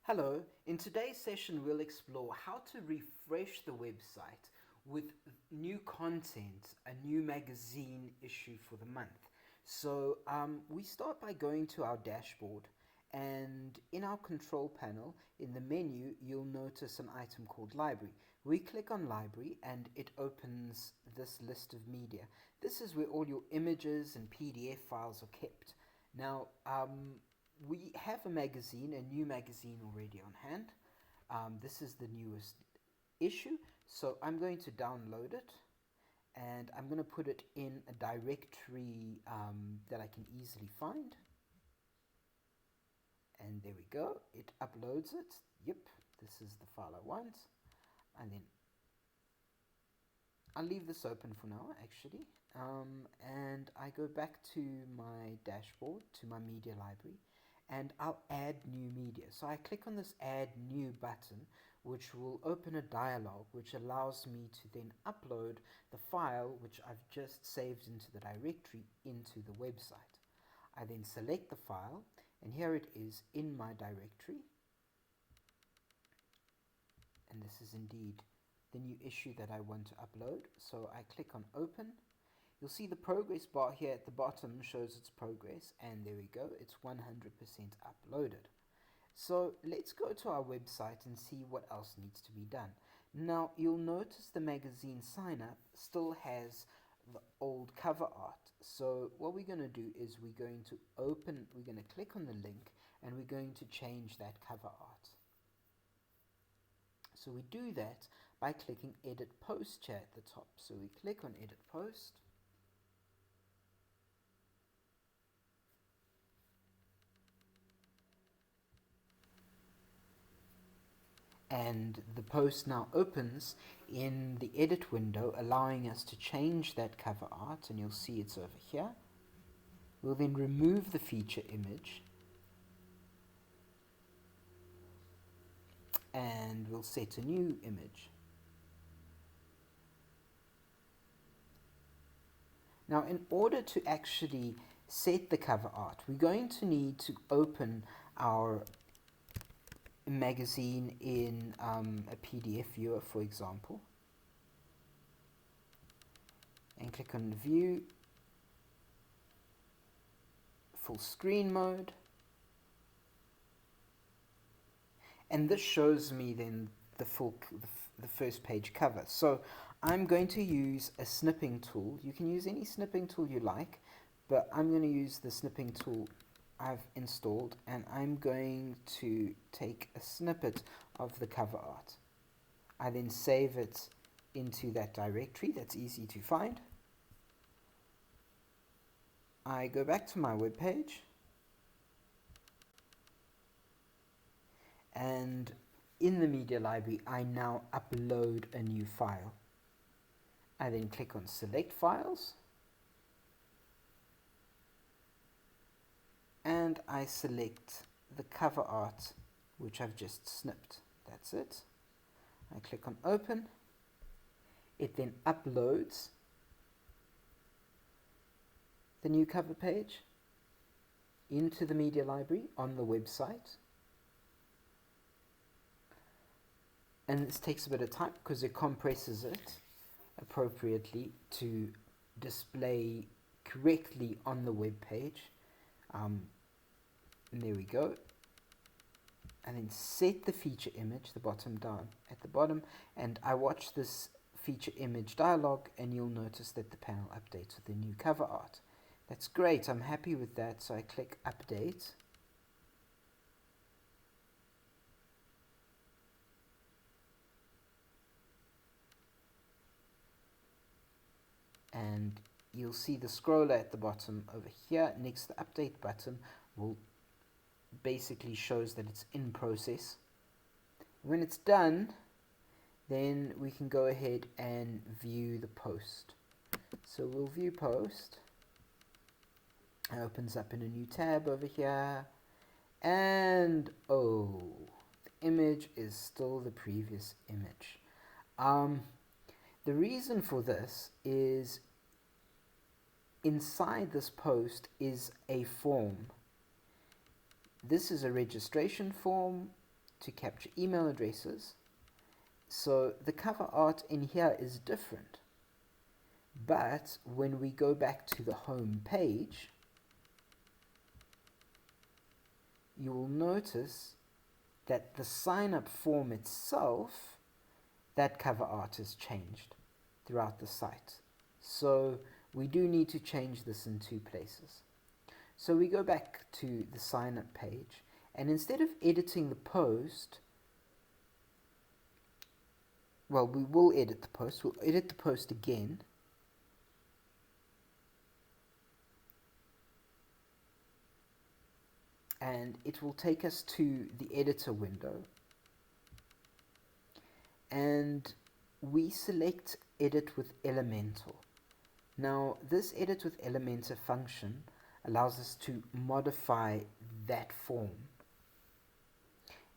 Hello, in today's session we'll explore how to refresh the website with new content, a new magazine issue for the month. We start by going to our dashboard, and in our control panel, in the menu, you'll notice an item called library. We click on library and it opens this list of media. This is where all your images and PDF files are kept. Now, we have a magazine, a new magazine already on hand. This is the newest issue, so I'm going to download it and I'm going to put it in a directory that I can easily find. And there we go, it uploads it. Yep, this is the file I want. And then I'll leave this open for now actually. And I go back to my dashboard, to my media library, and I'll add new media. So I click on this add new button, which will open a dialog which allows me to then upload the file which I've just saved into the directory into the website. I then select the file, and here it is in my directory, and this is indeed the new issue that I want to upload. So I click on open. You'll see the progress bar here at the bottom shows its progress, and there we go, it's 100% uploaded. So let's go to our website and see what else needs to be done. Now you'll notice the magazine sign up still has the old cover art. So what we're going to do is we're going to click on the link and we're going to change that cover art. So we do that by clicking edit post here at the top. So we click on edit post. And the post now opens in the edit window, allowing us to change that cover art, and you'll see it's over here. We'll then remove the feature image and we'll set a new image. Now, in order to actually set the cover art, we're going to need to open our magazine in a PDF viewer, for example, and click on view, full screen mode, and this shows me then the first page cover. So I'm going to use a snipping tool. You can use any snipping tool you like, but I'm going to use the snipping tool I've installed, and I'm going to take a snippet of the cover art. I then save it into that directory that's easy to find. I go back to my web page, and in the media library I now upload a new file. I then click on select files, and I select the cover art which I've just snipped. That's it. I click on open. It then uploads the new cover page into the media library on the website. And this takes a bit of time because it compresses it appropriately to display correctly on the web page. And there we go. And then set the feature image, the bottom down at the bottom, and I watch this feature image dialog, and you'll notice that the panel updates with the new cover art. That's great, I'm happy with that, so I click update. And you'll see the scroller at the bottom over here next to the update button will basically shows that it's in process. When it's done, then we can go ahead and view the post. So we'll view post. It opens up in a new tab over here, and oh, the image is still the previous image. The reason for this is inside this post is a form. This is a registration form to capture email addresses. So the cover art in here is different. But when we go back to the home page, you will notice that the sign-up form itself, that cover art is changed throughout the site. So we do need to change this in two places. So we go back to the sign-up page, and instead of editing the post, well, we will edit the post. We'll edit the post again. And it will take us to the editor window. And we select Edit with Elementor. Now, this Edit with Elementor function allows us to modify that form.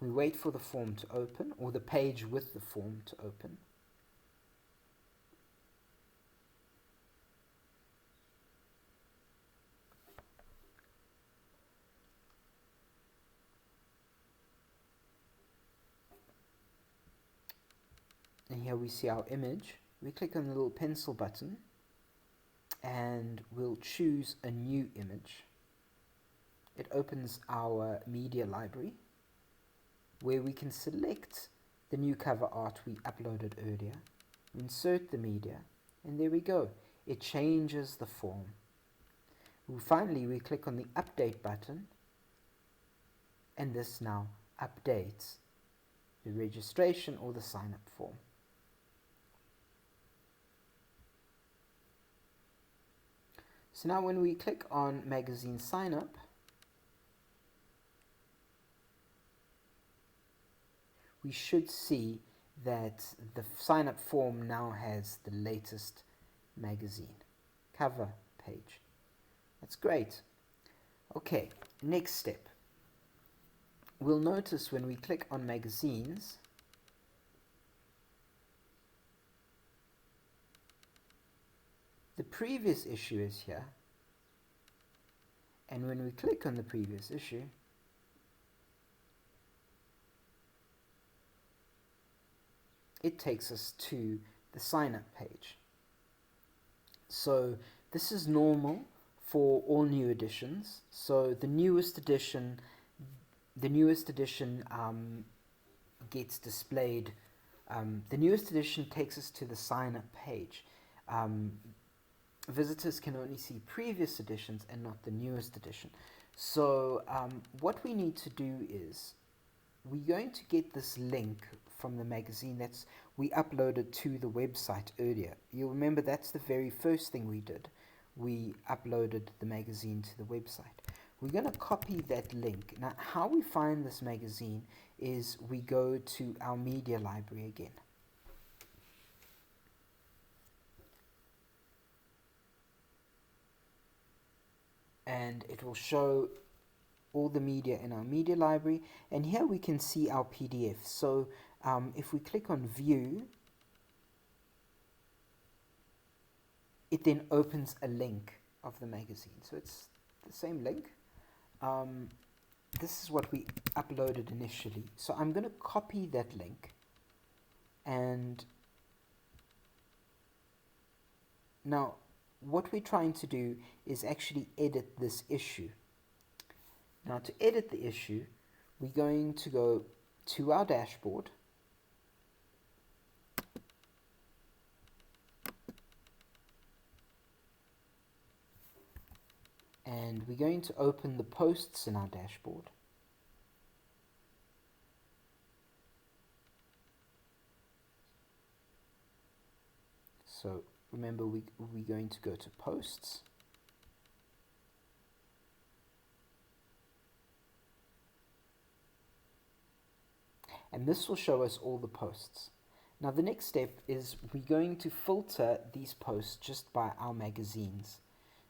We wait for the form to open, or the page with the form to open. And here we see our image. We click on the little pencil button and we'll choose a new image. It opens our media library where we can select the new cover art we uploaded earlier, insert the media, and there we go. It changes the form. Finally, we click on the update button, and this now updates the registration or the sign-up form. So now when we click on magazine sign up, we should see that the sign up form now has the latest magazine cover page. That's great. Okay, next step. We'll notice when we click on magazines, the previous issue is here, and when we click on the previous issue, it takes us to the sign up page. So this is normal for all new editions. So the newest edition gets displayed. The newest edition takes us to the sign up page. Visitors can only see previous editions and not the newest edition. So what we need to do is we're going to get this link from the magazine that's we uploaded to the website earlier. You'll remember that's the very first thing we did. We uploaded the magazine to the website. We're going to copy that link. Now, how we find this magazine is we go to our media library again. And it will show all the media in our media library, and here we can see our PDF. So if we click on view, it then opens a link of the magazine. So it's the same link. This is what we uploaded initially. So I'm going to copy that link, and now what we're trying to do is actually edit this issue. Now to edit the issue, we're going to go to our dashboard, and we're going to open the posts in our dashboard. So remember, we're going to go to posts, and this will show us all the posts. Now the next step is we're going to filter these posts just by our magazines.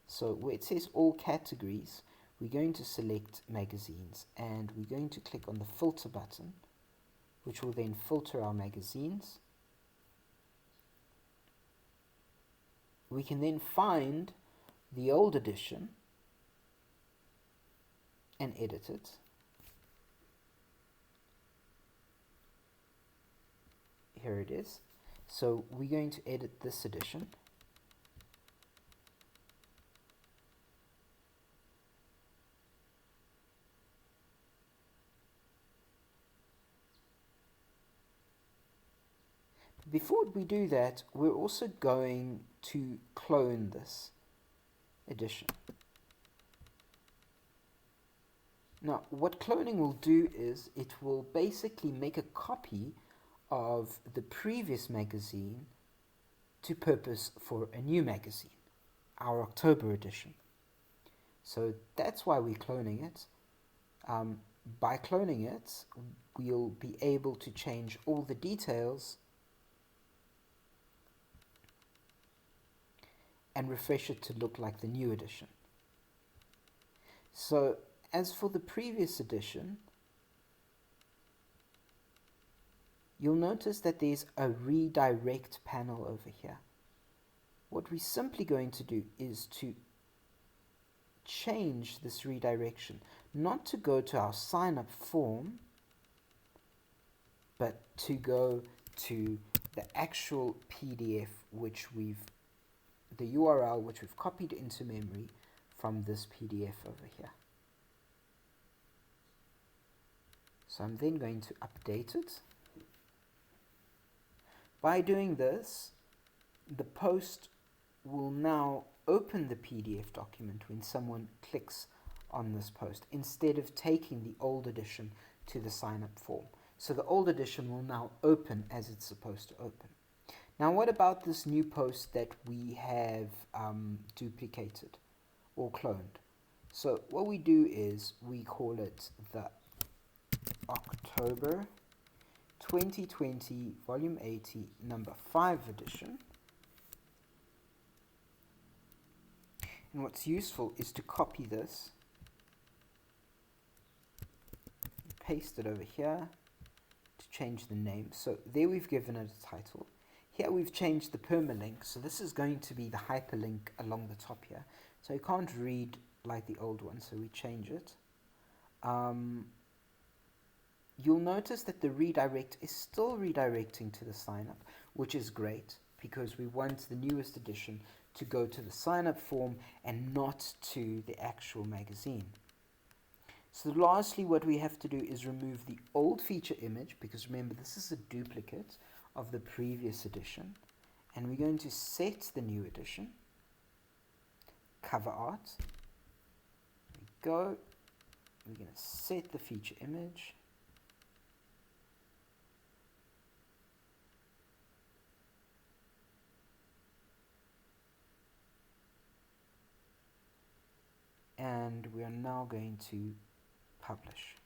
So where it says all categories, we're going to select magazines, and we're going to click on the filter button, which will then filter our magazines. We can then find the old edition and edit it. here it is. So we're going to edit this edition. Before we do that, we're also going to clone this edition. Now, what cloning will do is it will basically make a copy of the previous magazine to purpose for a new magazine, our October edition. So that's why we're cloning it. By cloning it, we'll be able to change all the details and refresh it to look like the new edition. So as for the previous edition, you'll notice that there's a redirect panel over here. What we're simply going to do is to change this redirection, not to go to our sign up form, but to go to the actual PDF the URL which we've copied into memory from this PDF over here. So I'm then going to update it. By doing this, the post will now open the PDF document when someone clicks on this post, instead of taking the old edition to the sign up form. So the old edition will now open as it's supposed to open. Now what about this new post that we have duplicated or cloned? So what we do is we call it the October 2020 volume 80 number 5 edition. And what's useful is to copy this, paste it over here to change the name. So there we've given it a title. Here we've changed the permalink, so this is going to be the hyperlink along the top here. So you can't read like the old one, so we change it. You'll notice that the redirect is still redirecting to the sign up, which is great because we want the newest edition to go to the sign up form and not to the actual magazine. So lastly, what we have to do is remove the old feature image, because remember this is a duplicate of the previous edition, and we're going to set the new edition, cover art, there we go, we're going to set the feature image, and we are now going to publish.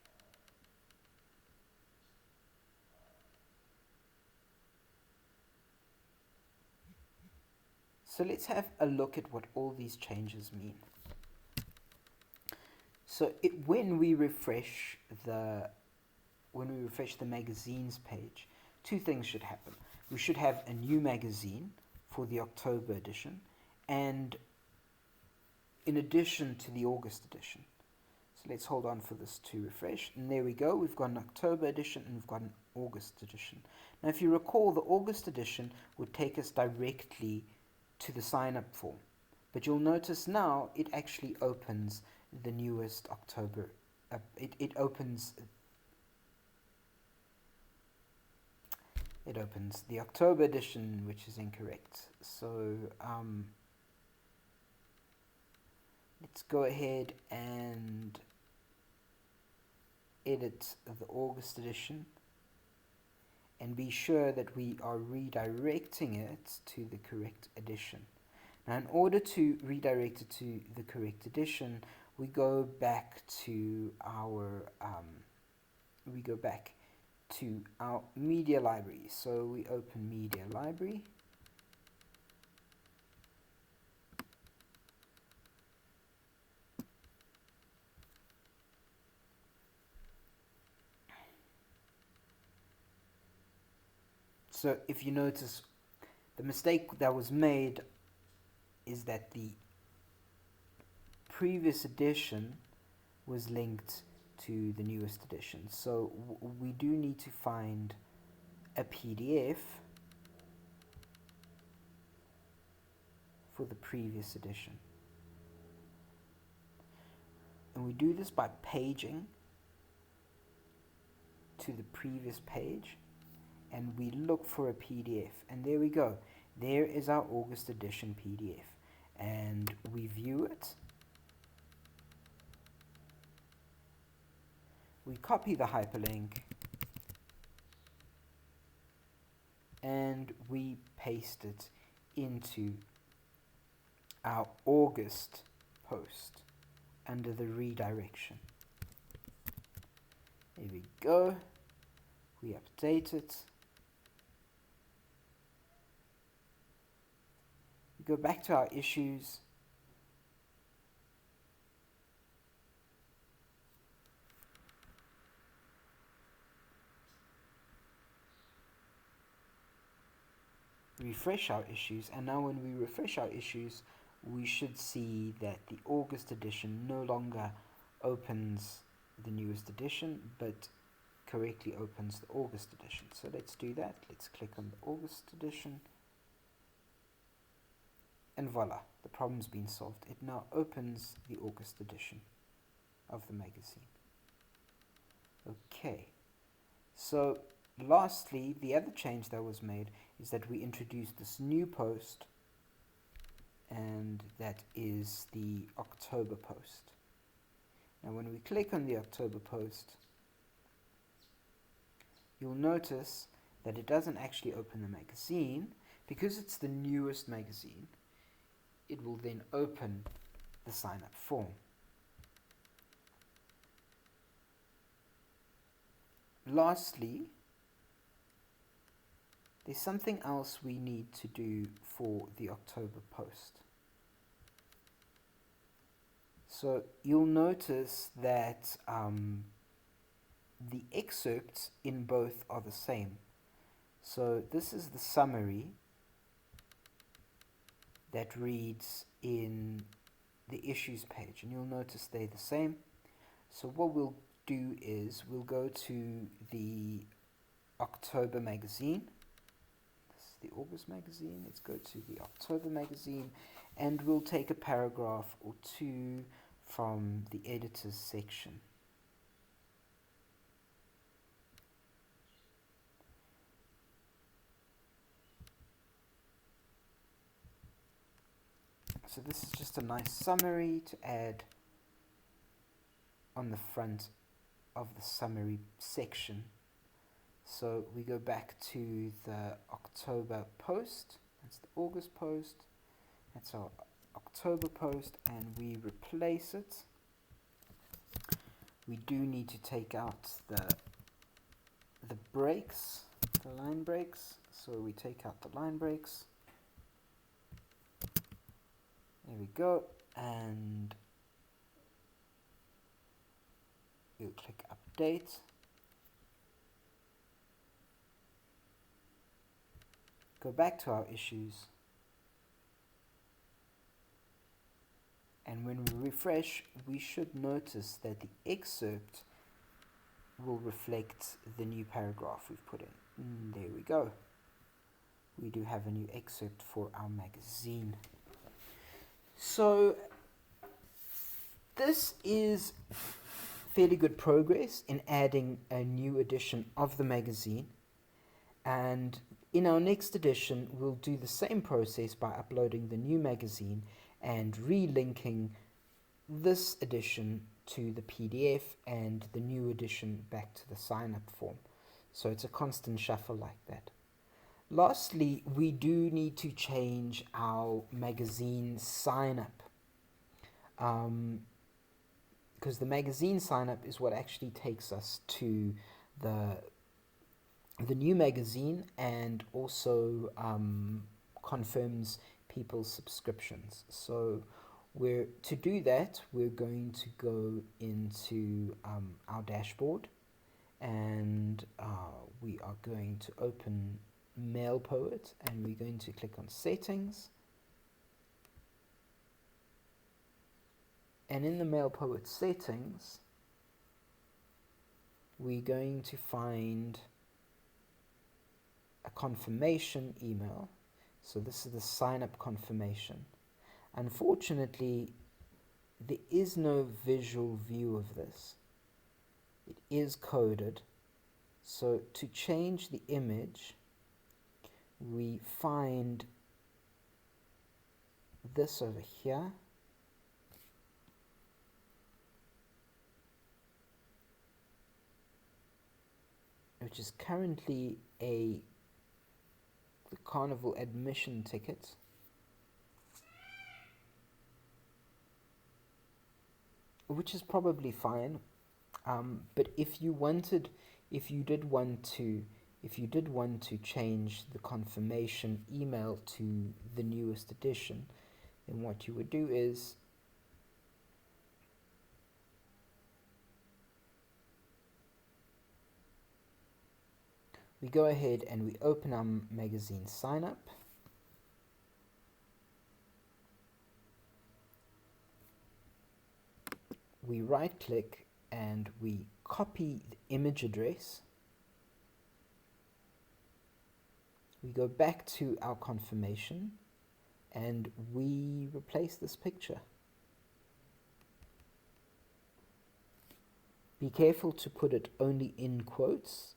So let's have a look at what all these changes mean. So when we refresh the magazines page, two things should happen. We should have a new magazine for the October edition, and in addition to the August edition. So let's hold on for this to refresh. And there we go. We've got an October edition and we've got an August edition. Now, if you recall, the August edition would take us directly to the sign-up form. But you'll notice now it actually opens the newest October. It opens the October edition, which is incorrect. So let's go ahead and edit the August edition and be sure that we are redirecting it to the correct edition. Now, in order to redirect it to the correct edition, we go back to our media library. So we open media library. So if you notice, the mistake that was made is that the previous edition was linked to the newest edition. So we do need to find a PDF for the previous edition. And we do this by paging to the previous page, and we look for a PDF, and there we go. There is our August edition PDF, and we view it. We copy the hyperlink and we paste it into our August post under the redirection. There we go. We update it. We go back to our issues. Refresh our issues, and now when we refresh our issues, we should see that the August edition no longer opens the newest edition, but correctly opens the August edition. So let's do that. Let's click on the August edition, and voila, the problem's been solved. It now opens the August edition of the magazine. Okay, so lastly, the other change that was made is that we introduced this new post, and that is the October post. Now when we click on the October post, you'll notice that it doesn't actually open the magazine. Because it's the newest magazine, it will then open the sign-up form. Lastly, there's something else we need to do for the October post. So you'll notice that the excerpts in both are the same. So this is the summary that reads in the issues page, and you'll notice they're the same. So what we'll do is we'll go to the October magazine. This is the August magazine. Let's go to the October magazine, and we'll take a paragraph or two from the editors section. So this is just a nice summary to add on the front of the summary section. So we go back to the October post. That's the August post. That's our October post, and we replace it. We do need to take out the breaks, the line breaks. So we take out the line breaks. There we go, and we'll click update. Go back to our issues, and when we refresh, we should notice that the excerpt will reflect the new paragraph we've put in. There we go. We do have a new excerpt for our magazine. So this is fairly good progress in adding a new edition of the magazine, and in our next edition we'll do the same process by uploading the new magazine and relinking this edition to the PDF and the new edition back to the sign-up form. So it's a constant shuffle like that. Lastly, we do need to change our magazine sign-up, because the magazine sign-up is what actually takes us to the new magazine, and also confirms people's subscriptions. So to do that, we're going to go into our dashboard, and we are going to open MailPoet, and we're going to click on settings, and in the MailPoet settings we're going to find a confirmation email. So this is the sign up confirmation. Unfortunately, there is no visual view of this. It is coded. So to change the image, we find this over here, which is currently the Carnival admission ticket. Which is probably fine, but if you did want to change the confirmation email to the newest edition, then what you would do is we go ahead and we open our magazine sign up. We right click and we copy the image address. We go back to our confirmation and we replace this picture. Be careful to put it only in quotes.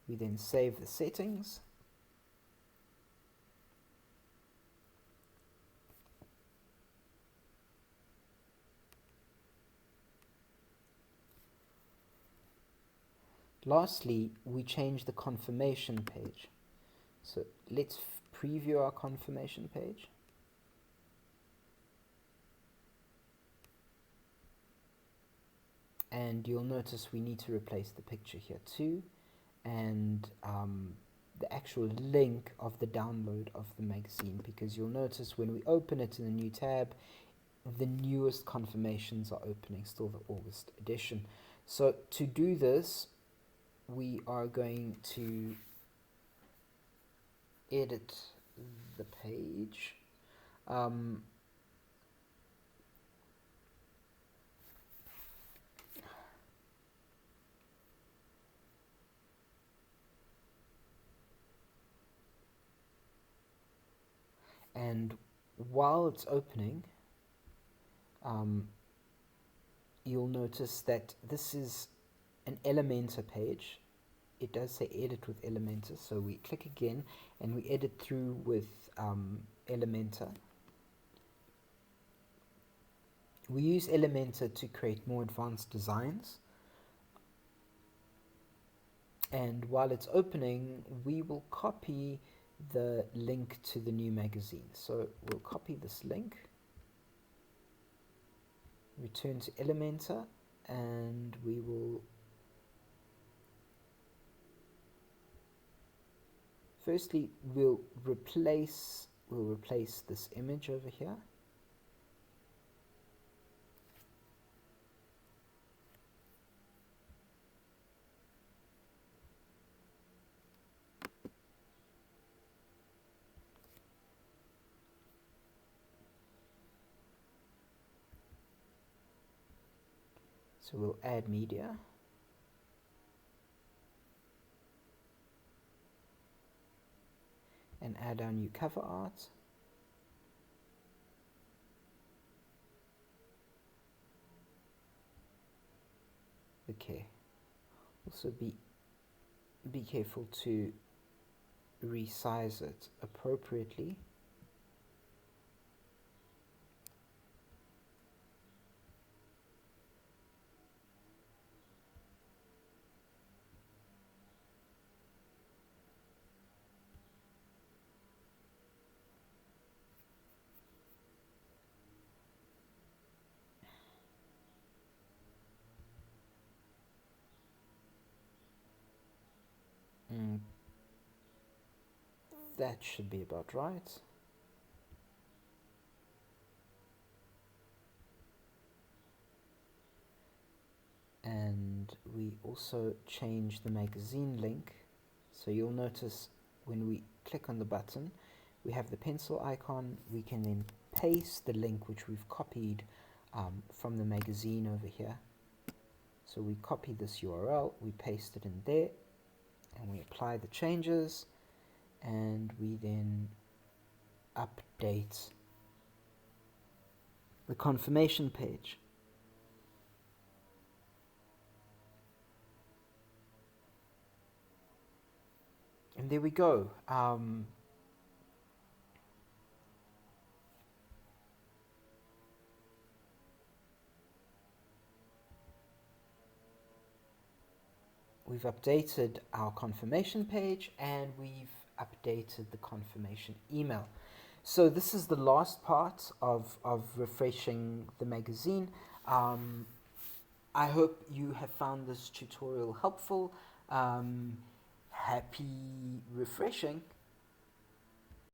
We then save the settings. Lastly, we change the confirmation page. So let's preview our confirmation page. And you'll notice we need to replace the picture here too, and the actual link of the download of the magazine, because you'll notice when we open it in the new tab, the newest confirmations are opening, still the August edition. So to do this, we are going to edit the page. And while it's opening, you'll notice that this is an Elementor page. It does say edit with Elementor, so we click again and we edit through with Elementor. We use Elementor to create more advanced designs, and while it's opening, we will copy the link to the new magazine. So we'll copy this link, return to Elementor, and we will firstly we'll replace this image over here. So we'll add media. And add our new cover art. Okay. Also be careful to resize it appropriately. That should be about right. And we also change the magazine link. So you'll notice when we click on the button, we have the pencil icon. We can then paste the link which we've copied from the magazine over here. So we copy this URL, we paste it in there, and we apply the changes, and we then update the confirmation page. And there we go. We've updated our confirmation page, and we've updated the confirmation email. So this is the last part of refreshing the magazine. I hope you have found this tutorial helpful. Happy refreshing.